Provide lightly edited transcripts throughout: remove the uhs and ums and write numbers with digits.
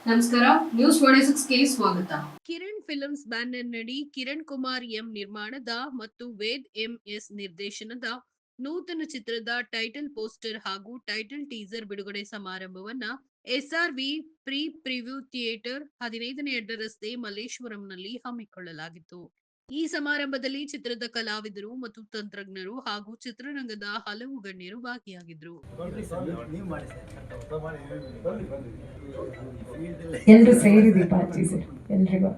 ನಮಸ್ಕಾರ, ನ್ಯೂಸ್ 26ಗೆ ಸ್ವಾಗತ. Kiran films ಬ್ಯಾನರ್ನಡಿ Kiran Kumar M ನಿರ್ಮಾಣದ ಮತ್ತು ವೇದ್ ಎಂಎಸ್ ನಿರ್ದೇಶನದ ನೂತನ ಚಿತ್ರದ ಟೈಟಲ್ ಪೋಸ್ಟರ್ ಹಾಗೂ ಟೈಟಲ್ ಟೀಸರ್ ಬಿಡುಗಡೆ ಸಮಾರಂಭವನ್ನ ಎಸ್ಆರ್ವಿ ಪ್ರಿವ್ಯೂ ಥಿಯೇಟರ್ 15ನೇ ಅಡ್ಡ ರಸ್ತೆ ಮಲ್ಲೇಶ್ವರಂನಲ್ಲಿ ಹಮ್ಮಿಕೊಳ್ಳಲಾಗಿತ್ತು. ಈ ಸಮಾರಂಭದಲ್ಲಿ ಚಿತ್ರದ ಕಲಾವಿದರು ಮತ್ತು ತಂತ್ರಜ್ಞರು ಹಾಗೂ ಚಿತ್ರರಂಗದ ಹಲವು ಗಣ್ಯರು ಭಾಗಿಯಾಗಿದ್ದರು. ಎಲ್ಲರೂ ಸೇರಿ ದೀಪ ಹಚ್ಚಿಸಿ ಎಲ್ರಿಗೂ.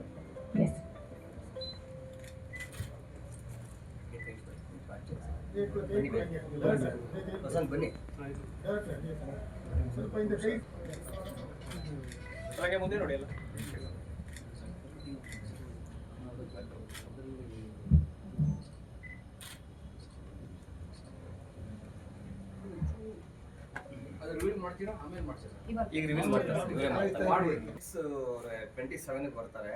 ಮುಂದೆ ನೋಡಿ ಎಲ್ಲ ಈಗ ರಿವೀಲ್ ಮಾಡ್ತಾರೆ. 27 ಬರ್ತಾರೆ.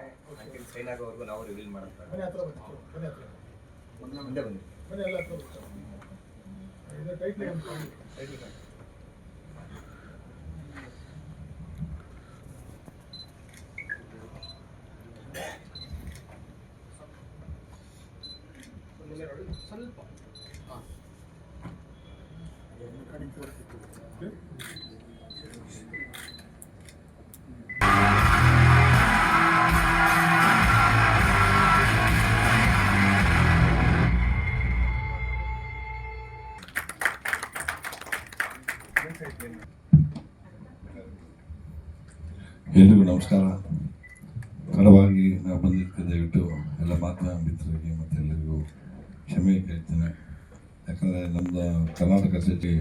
ಸೈನ್ ಆಗೋವರೆಗೂ ನಾವು ರಿವೀಲ್ ಮಾಡ್ತಾರೆ. ಮುಂದೆ ಬನ್ನಿ. ಸ್ವಲ್ಪ ಎಲ್ರಿಗೂ ನಮಸ್ಕಾರ. ತಡವಾಗಿ ನಾವು ಬಂದಿದ್ದಕ್ಕೆ ದಯವಿಟ್ಟು ಎಲ್ಲ ಮಾಧ್ಯಮ ಮಿತ್ರರಿಗೆ ಮತ್ತು ಎಲ್ಲರಿಗೂ ಕ್ಷಮೆ ಕೇಳ್ತೇನೆ. ಯಾಕಂದರೆ ನಮ್ಮದು ಕರ್ನಾಟಕ ಸಿಟಿ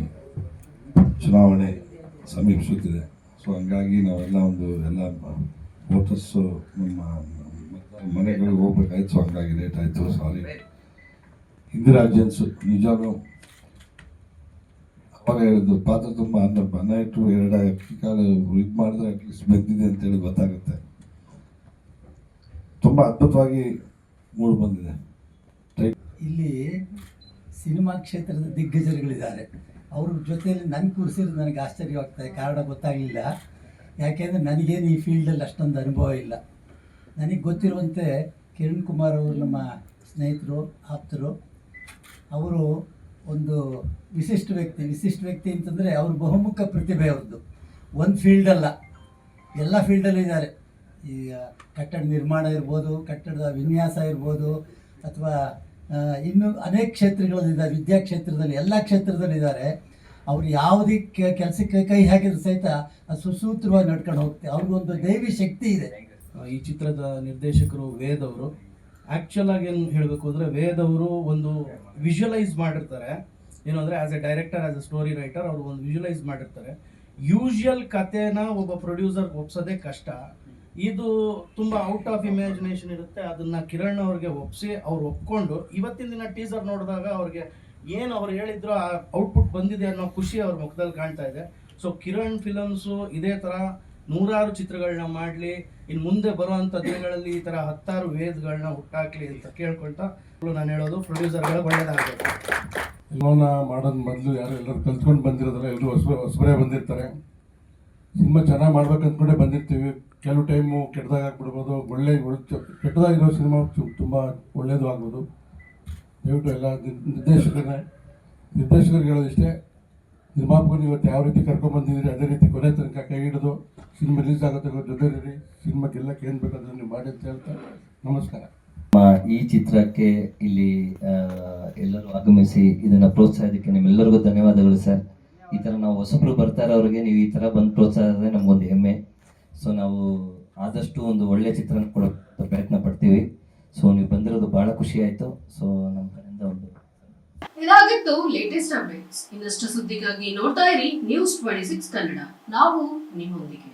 ಚುನಾವಣೆ ಸಮೀಪಿಸುತ್ತಿದೆ. ಸೊ ಹಂಗಾಗಿ ನಾವೆಲ್ಲ ಎಲ್ಲ ವೋಟರ್ಸು ನಮ್ಮ ಮನೆಗಳಿಗೆ ಹೋಗ್ಬೇಕಾಯ್ತು. ಸೊ ಹಂಗಾಗಿ ಲೇಟ್ ಆಯಿತು, ಸಾರಿ. ಇಂದಿರಾ ಜೆನ್ಸು ನಿಜವಾಗ್ಲೂ ಅವಾಗ ಹೇಳಿದ್ದು ಪಾತ್ರ ತುಂಬ ಅನ್ನ ಇಟ್ಟು 2 ಅಕ್ಕಿ ಕಾಳು ಇದು ಮಾಡಿದ್ರೆ ಅಟ್ಲೀಸ್ಟ್ ಬೆಂದಿದೆ ಅಂತೇಳಿ ಗೊತ್ತಾಗುತ್ತೆ. ತುಂಬ ಅದ್ಭುತವಾಗಿ ಮೂಡಿ ಬಂದಿದೆ. ಇಲ್ಲಿ ಸಿನಿಮಾ ಕ್ಷೇತ್ರದ ದಿಗ್ಗಜರುಗಳಿದ್ದಾರೆ. ಅವ್ರ ಜೊತೆಯಲ್ಲಿ ನನಗೆ ಕೂರಿಸಿರೋದು ನನಗೆ ಆಶ್ಚರ್ಯವಾಗ್ತದೆ. ಕಾರಣ ಗೊತ್ತಾಗಲಿಲ್ಲ. ಯಾಕೆಂದರೆ ನನಗೇನು ಈ ಫೀಲ್ಡಲ್ಲಿ ಅಷ್ಟೊಂದು ಅನುಭವ ಇಲ್ಲ. ನನಗೆ ಗೊತ್ತಿರುವಂತೆ ಕಿರಣ್ ಕುಮಾರ್ ಅವರು ನಮ್ಮ ಸ್ನೇಹಿತರು, ಆಪ್ತರು. ಅವರು ಒಂದು ವಿಶಿಷ್ಟ ವ್ಯಕ್ತಿ ಅಂತಂದರೆ ಅವರು ಬಹುಮುಖ ಪ್ರತಿಭೆ. ಅವ್ರದ್ದು ಒಂದು ಫೀಲ್ಡಲ್ಲ, ಎಲ್ಲ ಫೀಲ್ಡಲ್ಲೂ ಇದ್ದಾರೆ. ಈಗ ಕಟ್ಟಡ ನಿರ್ಮಾಣ ಇರ್ಬೋದು, ಕಟ್ಟಡದ ವಿನ್ಯಾಸ ಇರ್ಬೋದು, ಅಥವಾ ಇನ್ನೂ ಅನೇಕ ಕ್ಷೇತ್ರಗಳಲ್ಲಿದ್ದಾರೆ. ವಿದ್ಯಾಕ್ಷೇತ್ರದಲ್ಲಿ ಎಲ್ಲ ಕ್ಷೇತ್ರದಲ್ಲಿದ್ದಾರೆ. ಅವರು ಯಾವುದೇ ಕೆಲಸಕ್ಕೆ ಕೈ ಹಾಕಿದ್ರು ಸಹಿತ ಅದು ಸುಸೂತ್ರವಾಗಿ ನಡ್ಕೊಂಡು ಹೋಗ್ತಾರೆ. ಅವ್ರಿಗೊಂದು ದೈವಿ ಶಕ್ತಿ ಇದೆ. ಈ ಚಿತ್ರದ ನಿರ್ದೇಶಕರು ವೇದ್ ಅವರು. ಆ್ಯಕ್ಚುಲ್ ಆಗಿ ಏನು ಹೇಳಬೇಕು ಅಂದರೆ ವೇದ್ ಅವರು ಒಂದು ವಿಜುವಲೈಸ್ ಮಾಡಿರ್ತಾರೆ. ಏನು ಅಂದರೆ as A director, as A story writer ಅವರು ಒಂದು ವಿಜುವಲೈಸ್ ಮಾಡಿರ್ತಾರೆ. ಯೂಶುವಲ್ ಕಥೆನ ಒಬ್ಬ ಪ್ರೊಡ್ಯೂಸರ್ಗೆ ಒಪ್ಸೋದೇ ಕಷ್ಟ. ಇದು ತುಂಬ ಔಟ್ ಆಫ್ ಇಮ್ಯಾಜಿನೇಷನ್ ಇರುತ್ತೆ. ಅದನ್ನು ಕಿರಣ್ ಅವ್ರಿಗೆ ಒಪ್ಪಿಸಿ ಅವ್ರು ಒಪ್ಕೊಂಡು ಇವತ್ತಿನ ದಿನ ಟೀಸರ್ ನೋಡಿದಾಗ ಅವ್ರಿಗೆ ಏನು ಅವ್ರು ಹೇಳಿದ್ರು ಆ ಔಟ್ಪುಟ್ ಬಂದಿದೆ ಅನ್ನೋ ಖುಷಿ ಅವ್ರ ಮುಖದಲ್ಲಿ ಕಾಣ್ತಾ ಇದೆ. ಸೊ ಕಿರಣ್ ಫಿಲಮ್ಸು ಇದೇ ಥರ 100 ಚಿತ್ರಗಳನ್ನ ಮಾಡಲಿ, ಇನ್ನು ಮುಂದೆ ಬರುವಂಥ ದಿನಗಳಲ್ಲಿ ಈ ಥರ 10 ವೇದ್ಗಳನ್ನ ಹುಟ್ಟಾಕಲಿ ಅಂತ ಕೇಳ್ಕೊಳ್ತಾ ನಾನು ಹೇಳೋದು, ಪ್ರೊಡ್ಯೂಸರ್ಗಳು ಒಳ್ಳೆಯದಾಗಬೇಕು. ಸಿನಿಮಾನ ಮಾಡೋದು ಮೊದಲು ಯಾರು ಎಲ್ಲರೂ ಕಲ್ತ್ಕೊಂಡು ಬಂದಿರೋದಲ್ಲ, ಎಲ್ಲರೂ ಹೊಸಬರೇ ಬಂದಿರ್ತಾರೆ. ಸಿನಿಮಾ ಚೆನ್ನಾಗಿ ಮಾಡ್ಬೇಕು ಅಂದ್ಕೊಂಡೇ ಬಂದಿರ್ತೀವಿ. ಕೆಲವು ಟೈಮು ಕೆಟ್ಟದಾಗ ಆಗ್ಬಿಡ್ಬೋದು, ಕೆಟ್ಟದಾಗಿರೋ ಸಿನಿಮಾ ತುಂಬ ಒಳ್ಳೆಯದು ಆಗ್ಬೋದು. ದಯವಿಟ್ಟು ಎಲ್ಲ ನಿರ್ದೇಶಕರಿಗೆ ಹೇಳೋದಿಷ್ಟೇ, ನಿರ್ಮಾಪಕರು ಇವತ್ತು ಯಾವ ರೀತಿ ಕರ್ಕೊಂಡ್ಬಂದಿದ್ದೀರಿ ಅದೇ ರೀತಿ ಕೊನೆ ತನಕ ಕೈ ಹಿಡಿದು ಸಿನಿಮಾ ರಿಲೀಸ್ ಆಗುತ್ತೆ ಜೊತೆಲಿ ಸಿನಿಮಾ ಗೆಲ್ಲಕ್ಕೆ ಏನು ಬೇಕಾದ್ರೆ ನೀವು ಮಾಡಿ ಅಂತ ಹೇಳ್ತಾ ನಮಸ್ಕಾರ. ಈ ಚಿತ್ರಕ್ಕೆ ಇಲ್ಲಿ ಎಲ್ಲರೂ ಆಗಮಿಸಿ ಇದನ್ನು ಪ್ರೋತ್ಸಾಹಕ್ಕೆ ನಿಮ್ಮೆಲ್ಲರಿಗೂ ಧನ್ಯವಾದಗಳು ಸರ್. ಈ ಥರ ನಾವು ಹೊಸಬ್ರು ಬರ್ತಾರೆ ಅವ್ರಿಗೆ ನೀವು ಈ ಥರ ಬಂದು ಪ್ರೋತ್ಸಾಹ ನಮಗೊಂದು ಹೆಮ್ಮೆ. ಸೊ ನಾವು ಆದಷ್ಟು ಒಂದು ಒಳ್ಳೆಯ ಚಿತ್ರನ ಕೊಡೋ ಪ್ರಯತ್ನ ಪಡ್ತೀವಿ. ಸೊ ನೀವು ಬಂದಿರೋದು ಭಾಳ ಖುಷಿ ಆಯಿತು. ಸೊ ನಮ್ಮ ಕಡೆಯಿಂದ ಒಂದು ಇದಾಗಿತ್ತು ಲೇಟೆಸ್ಟ್ ಅಪ್ಡೇಟ್ಸ್. ಇನ್ನಷ್ಟು ಸುದ್ದಿಗಾಗಿ ನೋಡ್ತಾ ಇರಿ ನ್ಯೂಸ್ 26 ಕನ್ನಡ. ನಾವು ನಿಮ್ಮೊಂದಿಗೆ.